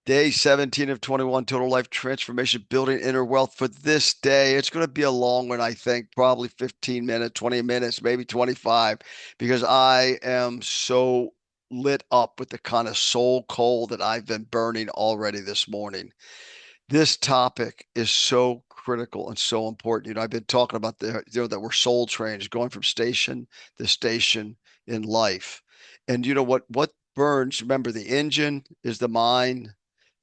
Day 17 of 21, total life transformation, building inner wealth for this day. It's going to be a long one, I think, probably 15 minutes, 20 minutes, maybe 25, because I am so lit up with the kind of soul coal that I've been burning already this morning. This topic is so critical and so important. I've been talking about that we're soul trains going from station to station in life. And what burns, remember the engine is the mind,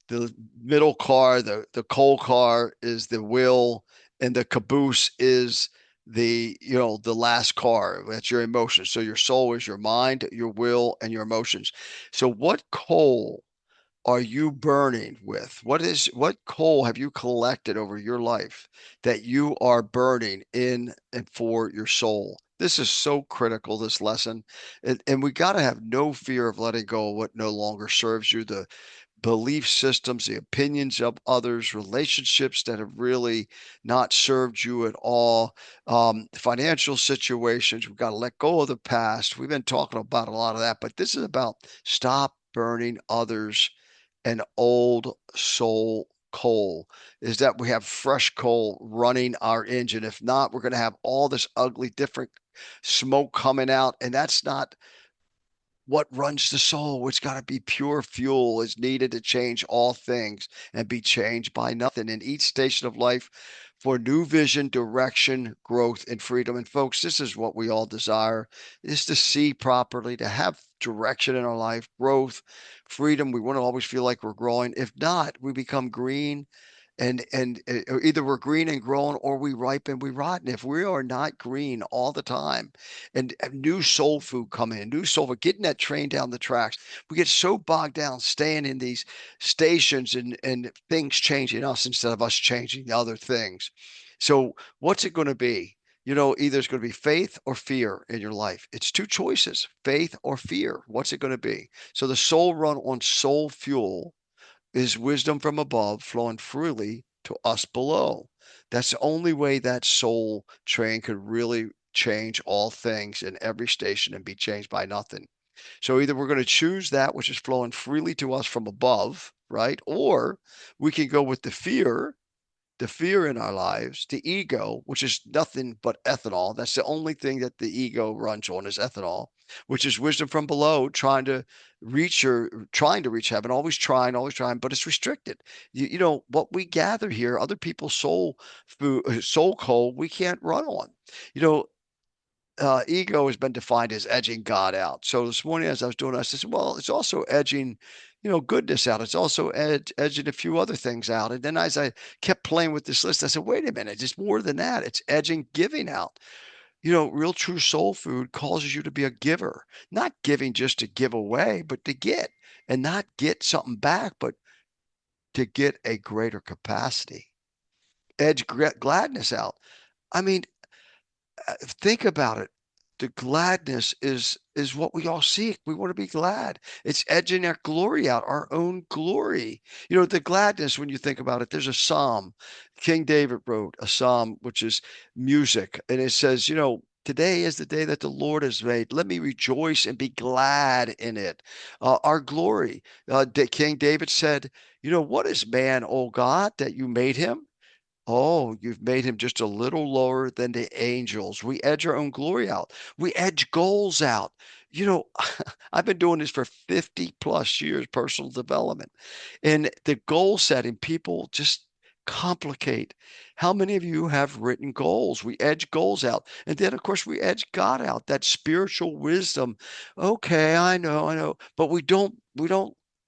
the middle car, the coal car is the will, and the caboose is the last car. That's your emotions. So your soul is your mind, your will, and your emotions. So what coal are you burning with? What coal have you collected over your life that you are burning in and for your soul? This is so critical, this lesson. And we got to have no fear of letting go of what no longer serves you. The belief systems, the opinions of others, relationships that have really not served you at all, financial situations. We've got to let go of the past. We've been talking about a lot of that, but this is about stop burning others and old soul coal, is that we have fresh coal running our engine. If not, we're going to have all this ugly, different smoke coming out, and that's not what runs the soul. It's got to be pure fuel is needed to change all things and be changed by nothing in each station of life for new vision, direction, growth, and freedom. And folks, this is what we all desire, is to see properly, to have direction in our life, growth, freedom. We want to always feel like we're growing. If not, we become green and either we're green and grown or we ripen, we rotten. If we are not green all the time and new soul food come in, new soul food, getting that train down the tracks, we get so bogged down staying in these stations and things changing us instead of us changing other things. So what's it going to be? Either it's going to be faith or fear in your life. It's two choices, faith or fear. What's it going to be? So the soul run on soul fuel is wisdom from above flowing freely to us below. That's the only way that soul train could really change all things in every station and be changed by nothing. So either we're going to choose that which is flowing freely to us from above, right? Or we can go with the fear in our lives, the ego, which is nothing but ethanol. That's the only thing that the ego runs on is ethanol, which is wisdom from below, trying to reach heaven, always trying, but it's restricted. What we gather here, other people's soul food, soul coal, we can't run on. You know, ego has been defined as edging God out. So this morning, as I was doing, I said, well, it's also edging, goodness out. It's also edging a few other things out. And then as I kept playing with this list, I said, wait a minute, it's more than that. It's edging giving out. Real true soul food causes you to be a giver, not giving just to give away, but to get and not get something back, but to get a greater capacity. Edge gladness out. I mean, think about it. The gladness is what we all seek. We want to be glad. It's edging our glory out, our own glory. The gladness, when you think about it, there's a psalm. King David wrote a psalm, which is music, and it says, today is the day that the Lord has made. Let me rejoice and be glad in it. Our glory. King David said, what is man, O God, that you made him? Oh, you've made him just a little lower than the angels. We edge our own glory out. We edge goals out. You know, I've been doing this for 50 plus years, personal development. And the goal setting, people just complicate. How many of you have written goals? We edge goals out. And then, of course, we edge God out, that spiritual wisdom. Okay, I know. But we don't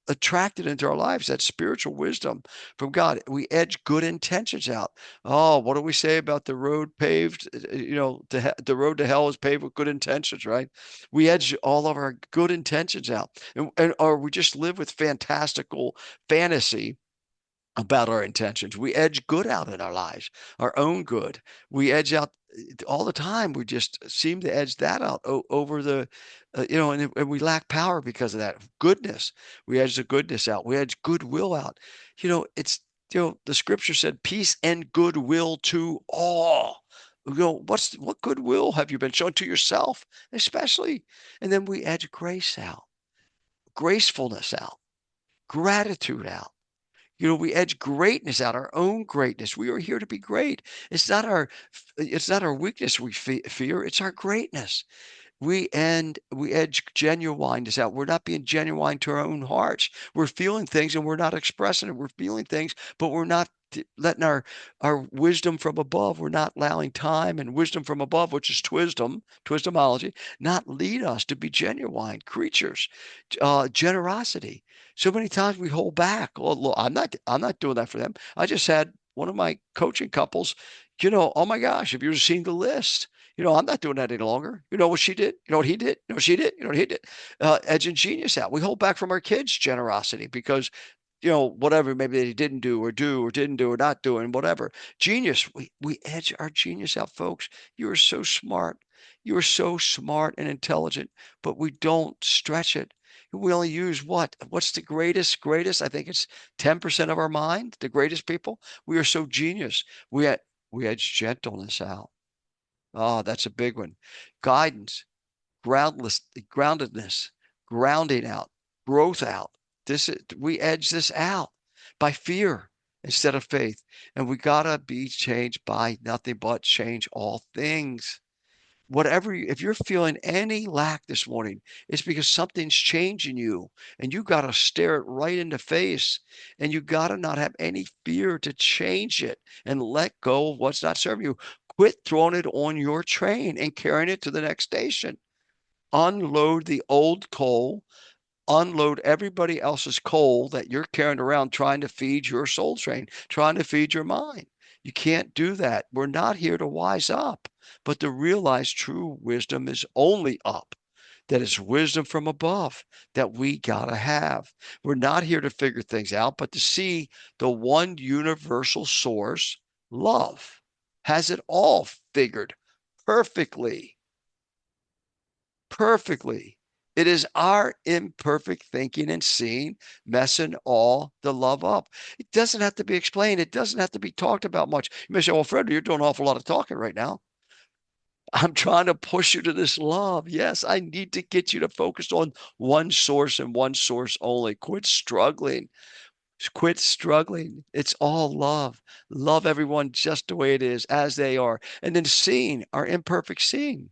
attract it into our lives, that spiritual wisdom from God. We edge good intentions out. Oh, what do we say about the road paved? The road to hell is paved with good intentions, right? We edge all of our good intentions out, and or we just live with fantastical fantasy about our intentions. We edge good out in our lives, our own good. We edge out all the time. We just seem to edge that out over and we lack power because of that goodness. We edge the goodness out. We edge goodwill out. The scripture said, peace and goodwill to all. What goodwill have you been shown to yourself, especially? And then we edge grace out, gracefulness out, gratitude out. We edge greatness out, our own greatness. We are here to be great. It's not our weakness we fear, it's our greatness. We edge genuineness out. We're not being genuine to our own hearts. We're feeling things and we're not expressing it. We're feeling things, but we're not letting our wisdom from above. We're not allowing time and wisdom from above, which is twisdomology, not lead us to be genuine creatures. Generosity. So many times we hold back. Oh, look, I'm not doing that for them. I just had one of my coaching couples. Oh my gosh, if you're seeing the list, I'm not doing that any longer. You know what she did? You know what he did? You know what she did? You know what he did? Edging genius out. We hold back from our kids' generosity because, whatever maybe they didn't do or didn't do or not doing, whatever. Genius, we edge our genius out, folks. You are so smart. You are so smart and intelligent, but we don't stretch it. We only use what? What's the greatest? Greatest? I think it's 10% of our mind, the greatest people. We are so genius. We edge gentleness out. Oh, that's a big one. Guidance, groundedness, grounding out, growth out. We edge this out by fear instead of faith. And we gotta be changed by nothing but change all things. If you're feeling any lack this morning, it's because something's changing you and you got to stare it right in the face and you got to not have any fear to change it and let go of what's not serving you. Quit throwing it on your train and carrying it to the next station. Unload the old coal, unload everybody else's coal that you're carrying around trying to feed your soul train, trying to feed your mind. You can't do that. We're not here to wise up, but to realize true wisdom is only up, that it's wisdom from above that we got to have. We're not here to figure things out, but to see the one universal source, love, has it all figured perfectly. Perfectly. It is our imperfect thinking and seeing messing all the love up. It doesn't have to be explained. It doesn't have to be talked about much. You may say, well, Fred, you're doing an awful lot of talking right now. I'm trying to push you to this love. Yes, I need to get you to focus on one source and one source only. Quit struggling. Quit struggling. It's all love. Love everyone just the way it is, as they are. And then seeing our imperfect seeing.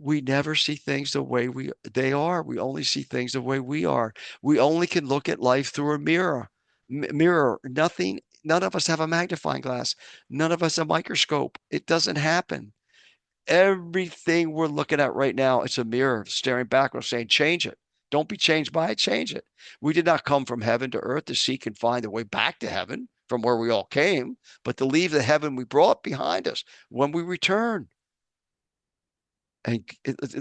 We never see things the way they are. We only see things the way we are. We only can look at life through a mirror. None of us have a magnifying glass. None of us a microscope. It doesn't happen. Everything we're looking at right now, it's a mirror staring backwards saying, change it. Don't be changed by it, change it. We did not come from heaven to earth to seek and find the way back to heaven from where we all came, but to leave the heaven we brought behind us when we return. And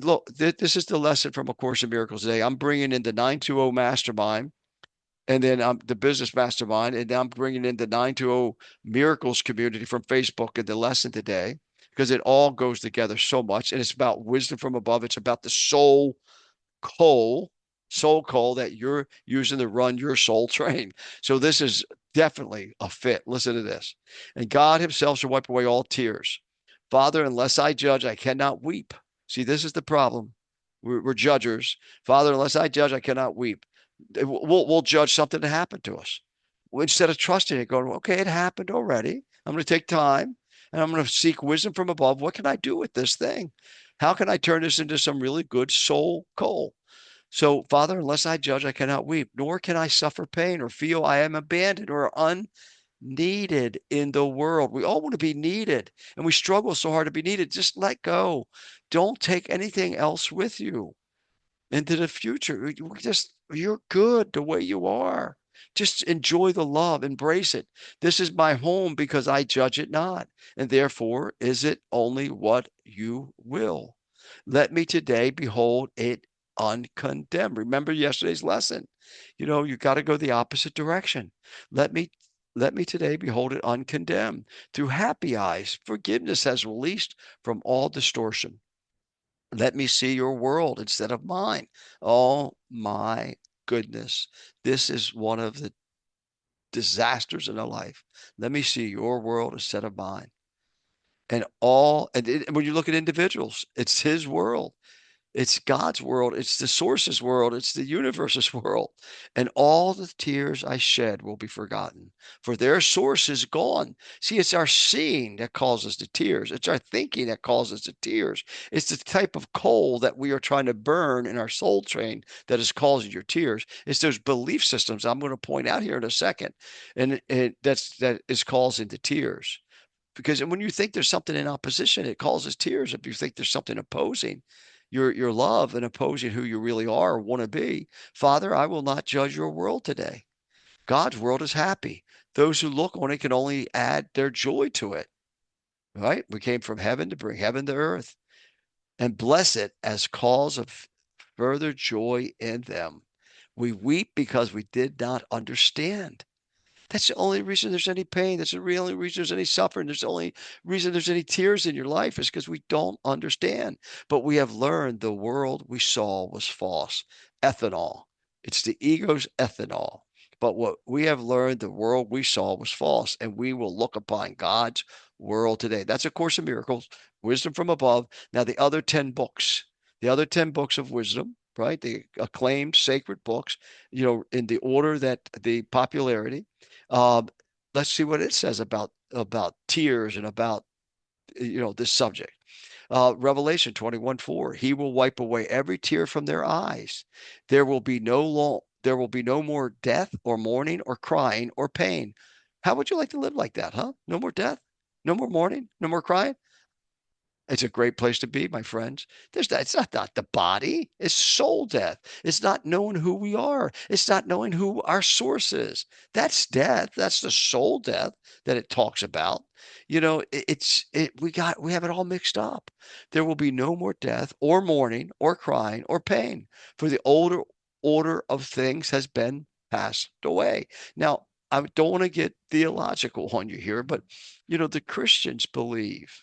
look, this is the lesson from A Course in Miracles today. I'm bringing in the 920 mastermind and then the business mastermind, and I'm bringing in the 920 miracles community from Facebook and the lesson today because it all goes together so much. And it's about wisdom from above. It's about the coal, soul coal that you're using to run your soul train. So this is definitely a fit. Listen to this. And God himself shall wipe away all tears. Father, unless I judge, I cannot weep. See, this is the problem. We're judgers. Father, unless I judge, I cannot weep. We'll judge something that happened to us. Instead of trusting it, going, okay, it happened already. I'm going to take time and I'm going to seek wisdom from above. What can I do with this thing? How can I turn this into some really good soul coal? So, Father, unless I judge, I cannot weep, nor can I suffer pain or feel I am abandoned or unneeded in the world. We all want to be needed, and we struggle so hard to be needed. Just let go. Don't take anything else with you into the future. You're good the way you are. Just enjoy the love, embrace it. This is my home because I judge it not, and therefore is it only what you will. Let me today behold it uncondemned. Remember yesterday's lesson. You got to go the opposite direction. Let me let me today behold it uncondemned. Through happy eyes, forgiveness has released from all distortion. Let me see your world instead of mine. Oh my goodness. This is one of the disasters in our life. Let me see your world instead of mine. And when you look at individuals, it's his world. It's God's world. It's the source's world. It's the universe's world. And all the tears I shed will be forgotten, for their source is gone. See, it's our seeing that causes the tears. It's our thinking that causes the tears. It's the type of coal that we are trying to burn in our soul train that is causing your tears. It's those belief systems I'm going to point out here in a second. And that is causing the tears. Because when you think there's something in opposition, it causes tears. If you think there's something opposing your love and opposing who you really are or want to be, Father, I will not judge your world today. God's world is happy. Those who look on it can only add their joy to it. Right? We came from heaven to bring heaven to earth and bless it as cause of further joy in them. We weep because we did not understand. That's the only reason there's any pain. That's the only reason there's any suffering. There's the only reason there's any tears in your life is because we don't understand. But we have learned the world we saw was false. Ethanol. It's the ego's ethanol. But what we have learned, the world we saw was false, and we will look upon God's world today. That's A Course in Miracles, Wisdom from Above. Now, the other 10 books of wisdom, right? The acclaimed sacred books, in the order that the popularity. um, let's see what it says about tears and about this subject. Revelation 21:4. He will wipe away every tear from their eyes. There will be no more death or mourning or crying or pain. How would you like to live like that, huh? No more death, no more mourning, no more crying. It's a great place to be, my friends. It's not the body. It's soul death. It's not knowing who we are. It's not knowing who our source is. That's death. That's the soul death that it talks about. We have it all mixed up. There will be no more death or mourning or crying or pain, for the older order of things has been passed away. Now, I don't want to get theological on you here, but the Christians believe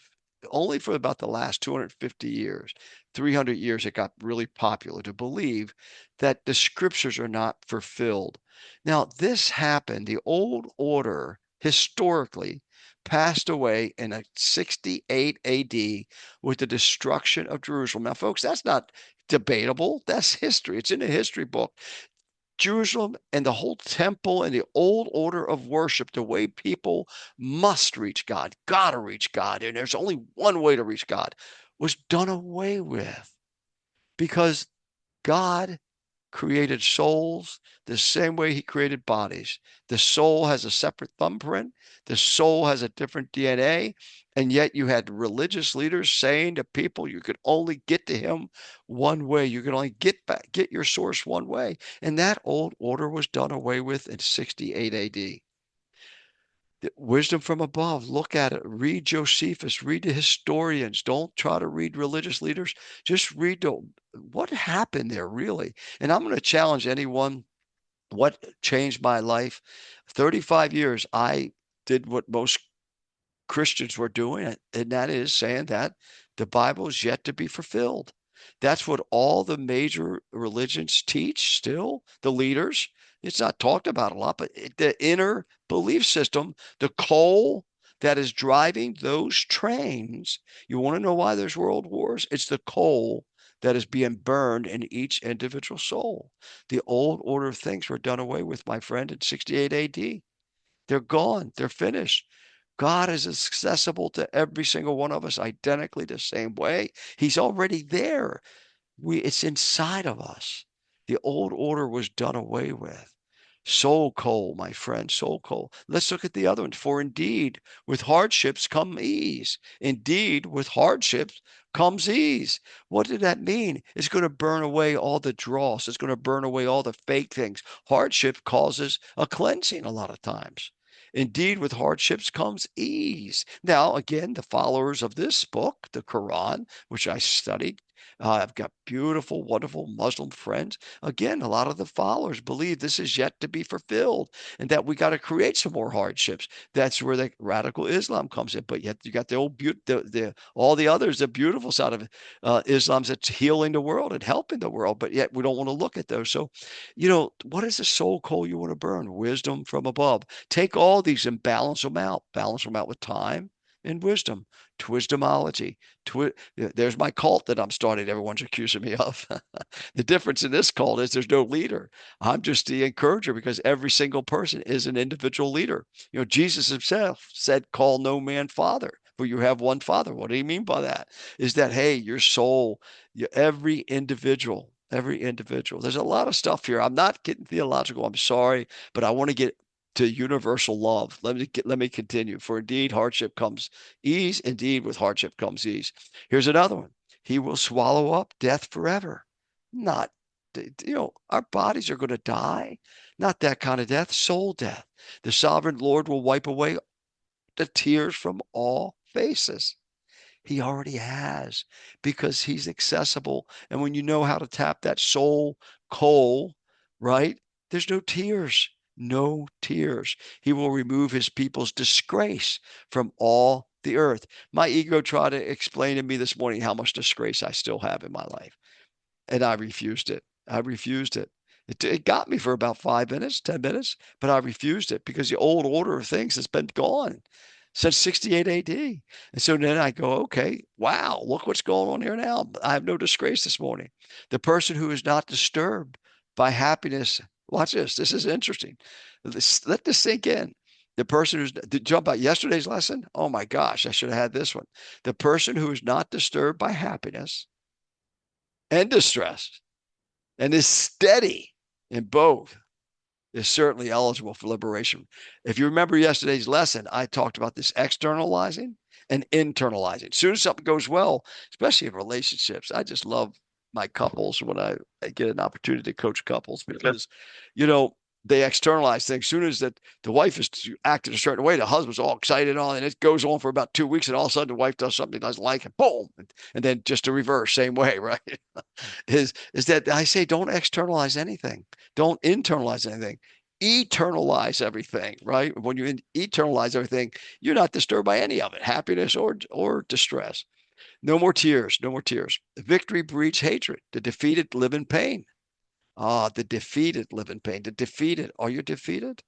only for about the last 250 years, 300 years, it got really popular to believe that the scriptures are not fulfilled. Now, this happened, the old order historically passed away in 68 AD with the destruction of Jerusalem. Now, folks, that's not debatable. That's history. It's in the history book. Jerusalem and the whole temple and the old order of worship, the way people must reach God, gotta reach God, and there's only one way to reach God, was done away with because God created souls the same way he created bodies. The soul has a separate thumbprint, the soul has a different DNA, and yet you had religious leaders saying to people you could only get to him one way. You could only get your source one way. And that old order was done away with in 68 AD. The wisdom from above, look at it, read Josephus, read the historians. Don't try to read religious leaders. Just read what happened there, really. And I'm going to challenge anyone. What changed my life? 35 years, I did what most Christians were doing, and that is saying that the Bible is yet to be fulfilled. That's what all the major religions teach still, the leaders. It's not talked about a lot, but the inner belief system, the coal that is driving those trains. You want to know why there's world wars? It's the coal that is being burned in each individual soul. The old order of things were done away with, my friend, in 68 AD. They're gone. They're finished. God is accessible to every single one of us identically the same way. He's already there. It's inside of us. The old order was done away with. Soul coal, my friend, soul coal. Let's look at the other one. For indeed, with hardships come ease. Indeed, with hardships comes ease. What did that mean? It's going to burn away all the dross. It's going to burn away all the fake things. Hardship causes a cleansing a lot of times. Indeed, with hardships comes ease. Now, again, the followers of this book, the Quran, which I studied, I've got beautiful, wonderful Muslim friends. Again, a lot of the followers believe this is yet to be fulfilled and that we got to create some more hardships. That's where the radical Islam comes in. But yet you got the old, all the others, the beautiful side of Islam's that's healing the world and helping the world. But yet we don't want to look at those. So, what is the soul coal you want to burn? Wisdom from above. Take all these and balance them out. Balance them out with time in wisdom, twisdomology. There's my cult that I'm starting. Everyone's accusing me of. The difference in this cult is there's no leader. I'm just the encourager because every single person is an individual leader. Jesus himself said, call no man father, for you have one father. What do you mean by that? Is that, hey, your soul, every individual. There's a lot of stuff here. I'm not getting theological. I'm sorry, but I want to get to universal love. Let me continue. For indeed, hardship comes ease. Indeed, with hardship comes ease. Here's another one. He will swallow up death forever. Not, our bodies are going to die. Not that kind of death, soul death. The sovereign Lord will wipe away the tears from all faces. He already has because he's accessible. And when you know how to tap that soul coal, right? There's no tears, no tears. He will remove his people's disgrace from all the earth. My ego tried to explain to me this morning how much disgrace I still have in my life. And I refused it. I refused it. It got me for about 5 minutes, 10 minutes, but I refused it because the old order of things has been gone since 68 AD. And so then I go, okay, wow, look what's going on here now. I have no disgrace this morning. The person who is not disturbed by happiness, watch this. This is interesting. Let this sink in. The person who's, did you jump out yesterday's lesson? Oh my gosh, I should have had this one. The person who is not disturbed by happiness and distress and is steady in both is certainly eligible for liberation. If you remember yesterday's lesson, I talked about this externalizing and internalizing. As soon as something goes well, especially in relationships, I just love my couples when I get an opportunity to coach couples because, you know, they externalize things. As soon as that the wife is acting a certain way, the husband's all excited on, and it goes on for about 2 weeks, and all of a sudden the wife does something he doesn't like, and boom, and then just the reverse, same way, right? Is that I say don't externalize anything, don't internalize anything, eternalize everything, right? When you eternalize everything, you're not disturbed by any of it, happiness or distress. No more tears, no more tears. Victory breeds hatred. The defeated live in pain. Ah, the defeated live in pain. The defeated, are you defeated?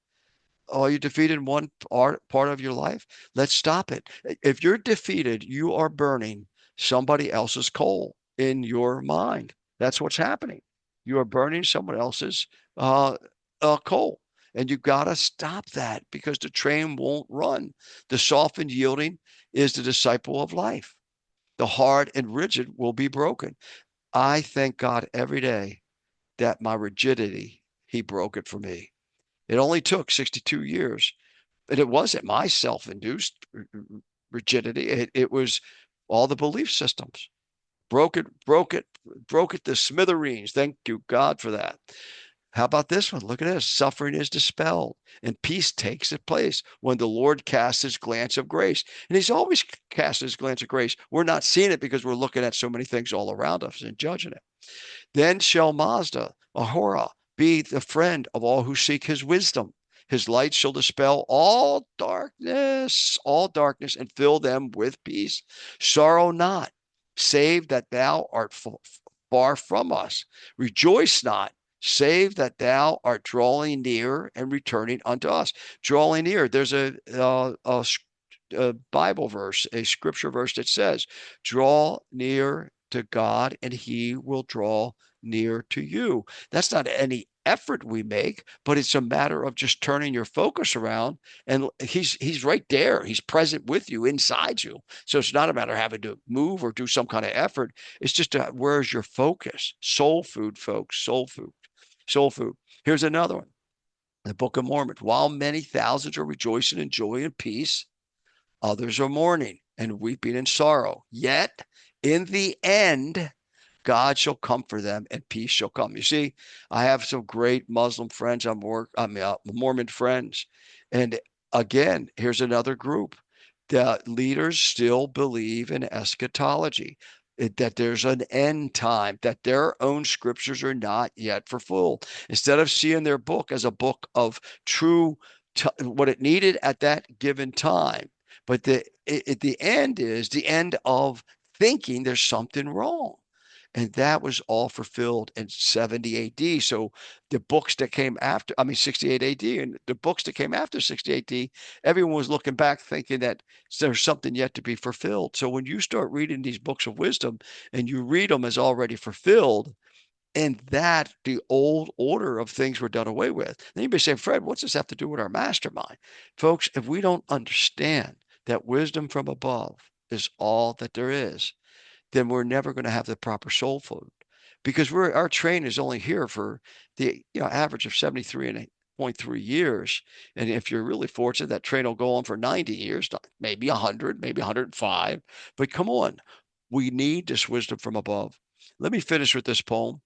Are you defeated in one part of your life? Let's stop it. If you're defeated, you are burning somebody else's coal in your mind. That's what's happening. You are burning someone else's uh, coal. And you've got to stop that because the train won't run. The soft and yielding is the disciple of life. The hard and rigid will be broken. I thank God every day that my rigidity, he broke it for me. It only took 62 years, and it wasn't my self-induced rigidity. It was all the belief systems. Broke it to smithereens. Thank you, God, for that. How about this one? Look at this. Suffering is dispelled and peace takes its place when the Lord casts his glance of grace. And he's always cast his glance of grace. We're not seeing it because we're looking at so many things all around us and judging it. Then shall Mazda, Ahura, be the friend of all who seek his wisdom. His light shall dispel all darkness, and fill them with peace. Sorrow not, save that thou art far from us. Rejoice not, save that thou art drawing near and returning unto us. Drawing near. There's a Bible verse, a scripture verse that says, draw near to God and he will draw near to you. That's not any effort we make, but it's a matter of just turning your focus around and he's right there. He's present with you, inside you. So it's not a matter of having to move or do some kind of effort. It's just where's your focus? Soul food, folks, soul food, soul food. Here's another one. The Book of Mormon. While many thousands are rejoicing in joy and peace, others are mourning and weeping in sorrow. Yet in the end, God shall comfort them and peace shall come. You see, I have some great Muslim friends. Mormon friends. And again, here's another group. The leaders still believe in eschatology, that there's an end time, that their own scriptures are not yet fulfilled. Instead of seeing their book as a book of true, what it needed at that given time, but the end is the end of thinking there's something wrong. And that was all fulfilled in 70 AD. So the books that came after, I mean, 68 AD, and the books that came after 68 AD, everyone was looking back thinking that there's something yet to be fulfilled. So when you start reading these books of wisdom and you read them as already fulfilled, and that the old order of things were done away with. Then you may say, Fred, what's this have to do with our mastermind? Folks, if we don't understand that wisdom from above is all that there is, then we're never going to have the proper soul food because our train is only here for the average of 73 and 0.3 years. And if you're really fortunate, that train will go on for 90 years, maybe 100, maybe 105. But come on, we need this wisdom from above. Let me finish with this poem.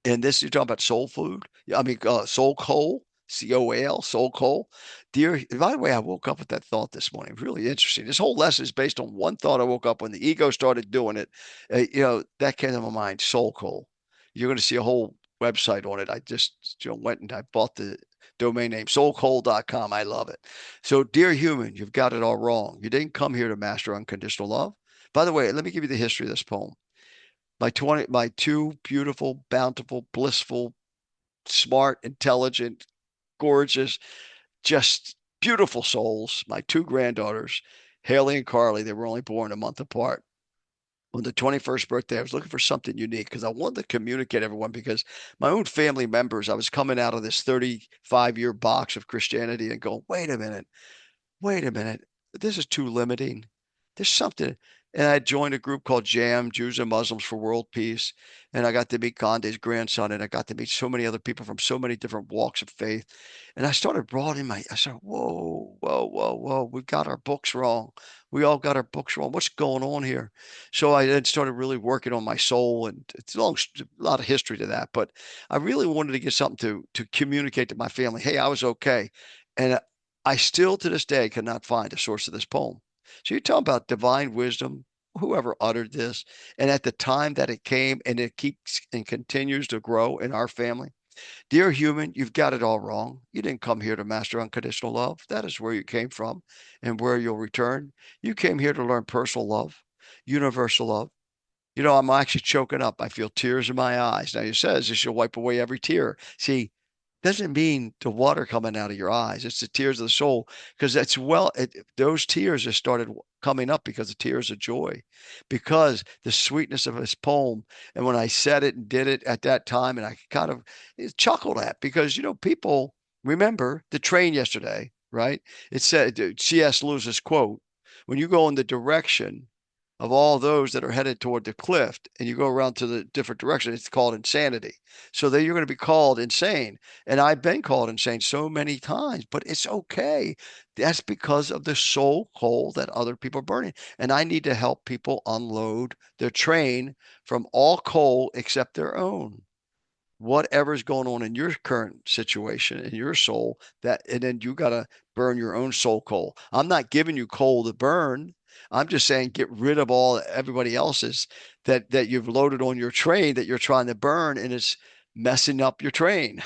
And this, you're talking about soul food. I mean, soul coal, COAL, soul coal. Dear, by the way, I woke up with that thought this morning. Really interesting. This whole lesson is based on one thought I woke up when the ego started doing it. That came to my mind, soul coal. You're going to see a whole website on it. I just went and I bought the domain name soulcoal.com. I love it. So, dear human, you've got it all wrong. You didn't come here to master unconditional love. By the way, let me give you the history of this poem. My two beautiful, bountiful, blissful, smart, intelligent, gorgeous, just beautiful souls, my two granddaughters, Haley and Carly, they were only born a month apart. On the 21st birthday, I was looking for something unique because I wanted to communicate everyone because my own family members, I was coming out of this 35-year box of Christianity and going, wait a minute, this is too limiting. There's something. And I joined a group called JAM, Jews and Muslims for World Peace. And I got to meet Gandhi's grandson, and I got to meet so many other people from so many different walks of faith. And I started broadening I said, whoa, whoa, whoa, whoa, we've got our books wrong. We all got our books wrong. What's going on here? So I then started really working on my soul, and it's a lot of history to that. But I really wanted to get something to communicate to my family. Hey, I was okay. And I still to this day cannot find a source of this poem. So you're talking about divine wisdom, whoever uttered this, and at the time that it came, and it keeps and continues to grow in our family. Dear human, you've got it all wrong. You didn't come here to master unconditional love. That is where you came from and where you'll return. You came here to learn personal love, universal love. I'm actually choking up. I feel tears in my eyes. Now, he says this will wipe away every tear. See, doesn't mean the water coming out of your eyes. It's the tears of the soul because those tears have started coming up because of tears of joy, because the sweetness of his poem. And when I said it and did it at that time, and I kind of chuckled at because, people remember the train yesterday, right? It said, C.S. Lewis's quote, when you go in the direction of all those that are headed toward the cliff and you go around to the different direction, it's called insanity. So that you're going to be called insane. And I've been called insane so many times, but it's okay. That's because of the soul coal that other people are burning. And I need to help people unload their train from all coal except their own. Whatever's going on in your current situation in your soul, and then you got to burn your own soul coal. I'm not giving you coal to burn. I'm just saying get rid of all everybody else's that you've loaded on your train that you're trying to burn, and it's messing up your train.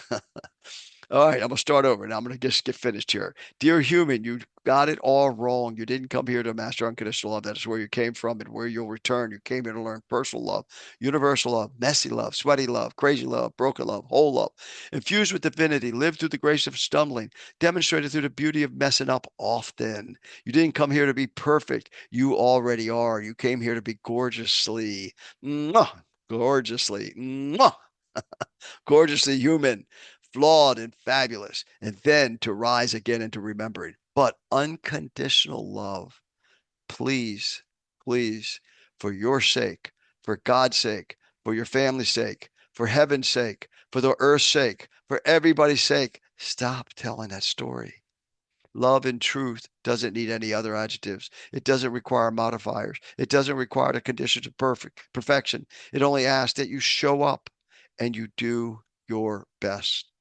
All right, I'm gonna start over. Now I'm gonna just get finished here. Dear human, you got it all wrong. You didn't come here to master unconditional love. That is where you came from and where you'll return. You came here to learn personal love, universal love, messy love, sweaty love, crazy love, broken love, whole love, infused with divinity, lived through the grace of stumbling, demonstrated through the beauty of messing up often. You didn't come here to be perfect. You already are. You came here to be gorgeously, mwah, gorgeously, mwah, gorgeously human, flawed and fabulous, and then to rise again into remembering. But unconditional love, please, please, for your sake, for God's sake, for your family's sake, for heaven's sake, for the earth's sake, for everybody's sake, stop telling that story. Love and truth doesn't need any other adjectives. It doesn't require modifiers. It doesn't require the conditions of perfection. It only asks that you show up and you do your best.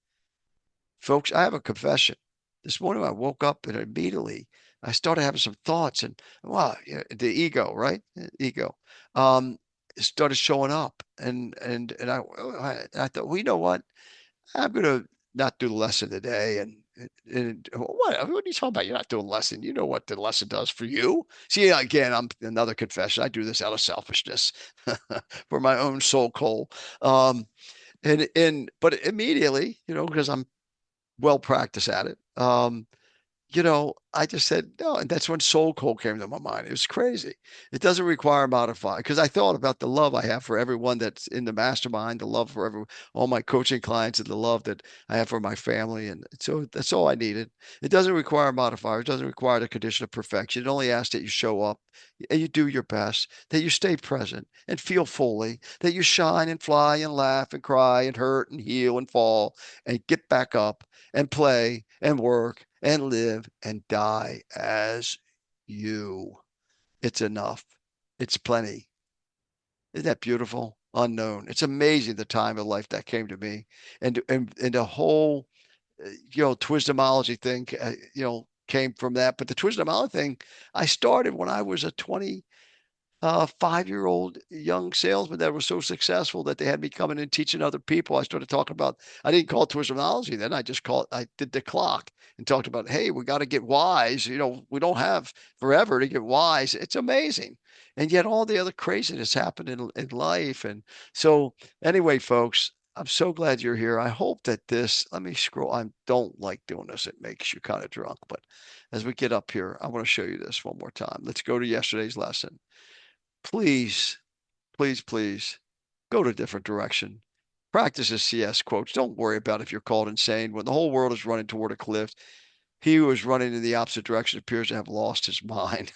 Folks, I have a confession. This morning I woke up and immediately I started having some thoughts and wow, the ego, right? Ego. Started showing up and I thought, well, you know what? I'm gonna not do the lesson today. And And what are you talking about? You're not doing lesson. You know what the lesson does for you. See, again, I'm another confession. I do this out of selfishness for my own soul coal. Um, but immediately, because I'm well practiced at it. I just said no, and that's when Soul Cold came to my mind. It was crazy. It doesn't require modify because I thought about the love I have for everyone that's in the mastermind, the love for all my coaching clients, and the love that I have for my family, and so that's all I needed. It doesn't require modifiers. It doesn't require the condition of perfection. It only asks that you show up and you do your best, that you stay present and feel fully, that you shine and fly and laugh and cry and hurt and heal and fall and get back up and play and work and live and die as you. It's enough. It's plenty. Isn't that beautiful? Unknown. It's amazing the time of life that came to me, and the whole twisdomology thing came from that. But the twisdomology thing I started when I was a 5-year-old young salesman that was so successful that they had me coming and teaching other people. I started talking about, I didn't call it tourismology then. I did the clock and talked about, hey, we got to get wise. We don't have forever to get wise. It's amazing. And yet all the other craziness happened in life. And so, anyway, folks, I'm so glad you're here. I hope that let me scroll. I don't like doing this. It makes you kind of drunk. But as we get up here, I want to show you this one more time. Let's go to yesterday's lesson. Please, please, please go to a different direction. Practice his CS quotes. Don't worry about if you're called insane. When the whole world is running toward a cliff, he who is running in the opposite direction appears to have lost his mind.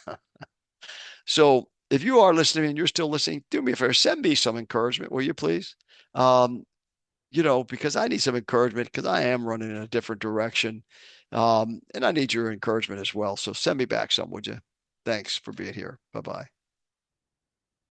So if you are listening and you're still listening, do me a favor, send me some encouragement, will you please? Um, because I need some encouragement because I am running in a different direction. And I need your encouragement as well. So send me back some, would you? Thanks for being here. Bye bye.